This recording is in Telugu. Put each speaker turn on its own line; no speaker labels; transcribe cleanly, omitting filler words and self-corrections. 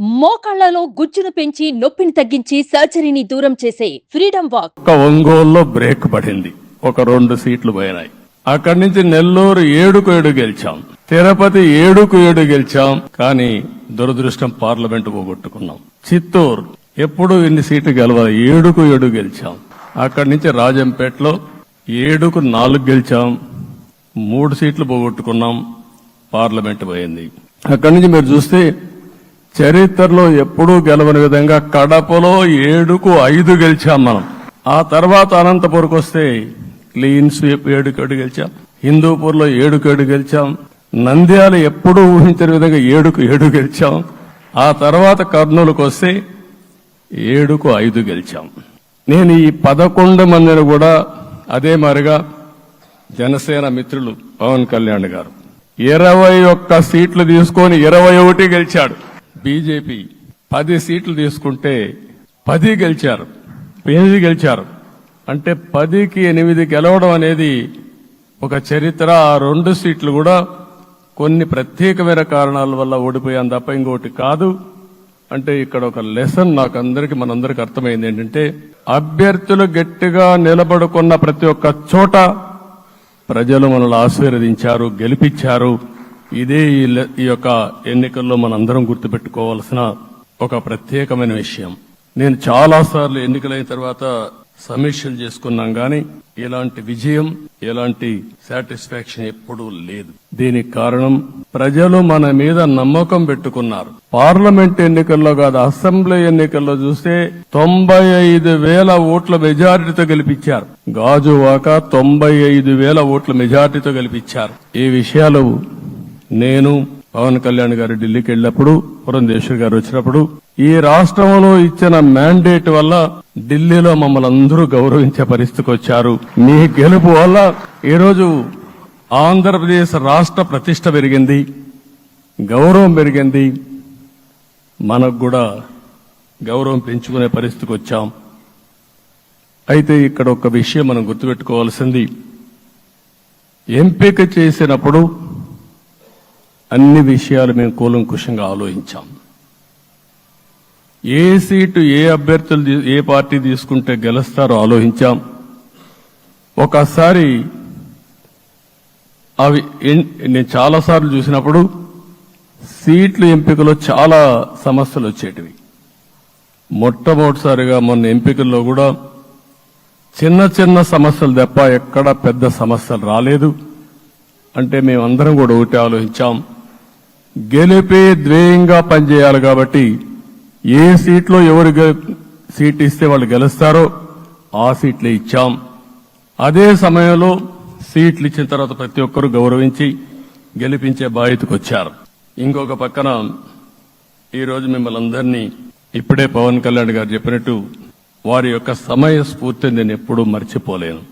మోకాళ్లలో గుజ్జును పెంచి నొప్పిని తగ్గించి సర్జరీని దూరం చేసే ఫ్రీడమ్ వాక్.
ఒక ఒంగోలులో బ్రేక్ పడింది, ఒక 2 సీట్లు పోయినాయి. అక్కడి నుంచి నెల్లూరు 7-7 గెలిచాం, తిరుపతి 7-7 గెలిచాం. కానీ దురదృష్టం పార్లమెంట్ పోగొట్టుకున్నాం. చిత్తూరు ఎప్పుడు ఇన్ని సీట్లు గెలవాలి, 7-7 గెలిచాం. అక్కడి నుంచి రాజంపేటలో 7-4 గెలిచాం, 3 సీట్లు పోగొట్టుకున్నాం, పార్లమెంట్ పోయింది. అక్కడి నుంచి మీరు చూస్తే చరిత్రలో ఎప్పుడూ గెలవని విధంగా కడపలో 7-5 గెలిచాం మనం. ఆ తర్వాత అనంతపురకు వస్తే క్లీన్ స్వీప్ 7-7 గెలిచాం, హిందూపూర్లో 7-7 గెలిచాం, నంద్యాల ఎప్పుడూ ఊహించని విధంగా 7-7 గెలిచాం. ఆ తర్వాత కర్నూలుకు వస్తే 7-5 గెలిచాం. నేను ఈ 11 మందిని కూడా అదే మారిగా జనసేన మిత్రులు పవన్ కళ్యాణ్ గారు 21 సీట్లు తీసుకొని 21 గెలిచాడు. బీజేపీ 10 సీట్లు తీసుకుంటే 10 గెలిచారు, 8 గెలిచారు. అంటే 10కి 8 గెలవడం అనేది ఒక చరిత్ర. ఆ 2 సీట్లు కూడా కొన్ని ప్రత్యేకమైన కారణాల వల్ల ఓడిపోయాం తప్ప ఇంకోటి కాదు. అంటే ఇక్కడ ఒక లెసన్ మనందరికీ అర్థమైంది ఏంటంటే, అభ్యర్థులు గట్టిగా నిలబడుకున్న ప్రతి ఒక్క చోట ప్రజలు మనల్ని ఆశీర్వదించారు, గెలిపించారు. ఇదే ఈ యొక్క ఎన్నికల్లో మనందరం గుర్తుపెట్టుకోవాల్సిన ఒక ప్రత్యేకమైన విషయం. నేను చాలాసార్లు ఎన్నికలైన తర్వాత సమీక్షలు చేసుకున్నాం గాని ఇలాంటి విజయం, ఎలాంటి సాటిస్ఫాక్షన్ ఎప్పుడూ లేదు. దీనికి కారణం ప్రజలు మన మీద నమ్మకం పెట్టుకున్నారు. పార్లమెంట్ ఎన్నికల్లో కాదు, అసెంబ్లీ ఎన్నికల్లో చూస్తే 95,000 ఓట్ల మెజారిటీతో గెలిపించారు. గాజువాక 95,000 ఓట్ల మెజారిటీతో గెలిపించారు. ఈ విషయాలు నేను పవన్ కళ్యాణ్ గారు ఢిల్లీకి వెళ్ళినప్పుడు, పురంధేశ్వర్ గారు వచ్చినప్పుడు, ఈ రాష్ట్రంలో ఇచ్చిన మ్యాండేట్ వల్ల ఢిల్లీలో మమ్మల్ని అందరూ గౌరవించే పరిస్థితికి వచ్చారు. మీ గెలుపు వల్ల ఈరోజు ఆంధ్రప్రదేశ్ రాష్ట్ర ప్రతిష్ట పెరిగింది, గౌరవం పెరిగింది. మనకు కూడా గౌరవం పెంచుకునే పరిస్థితికి వచ్చాం. అయితే ఇక్కడ ఒక విషయం మనం గుర్తుపెట్టుకోవాల్సింది, ఎంపిక చేసినప్పుడు అన్ని విషయాలు మేము కూలంకుషంగా ఆలోచించాం. ఏ సీటు ఏ అభ్యర్థులు ఏ పార్టీ తీసుకుంటే గెలుస్తారో ఆలోచించాం. ఒకసారి నేను చాలాసార్లు చూసినప్పుడు సీట్ల ఎంపికలో చాలా సమస్యలు వచ్చేటివి. మొట్టమొదటిసారిగా మొన్న ఎంపికల్లో కూడా చిన్న చిన్న సమస్యలు తప్ప ఎక్కడ పెద్ద సమస్యలు రాలేదు. అంటే మేమందరం కూడా ఒకటి ఆలోచించాం, గెలిపే ధ్యేయంగా పనిచేయాలి. కాబట్టి ఏ సీట్లో ఎవరు సీట్ ఇస్తే వాళ్ళు గెలుస్తారో ఆ సీట్లే ఇచ్చాం. అదే సమయంలో సీట్లు ఇచ్చిన తర్వాత ప్రతి ఒక్కరూ గౌరవించి గెలిపించే బాధ్యతకు వచ్చారు. ఇంకొక పక్కన ఈరోజు మిమ్మల్ని అందరినీ ఇప్పుడే పవన్ కళ్యాణ్ గారు చెప్పినట్టు వారి యొక్క సమయ స్ఫూర్తిని నేను ఎప్పుడూ మర్చిపోలేను.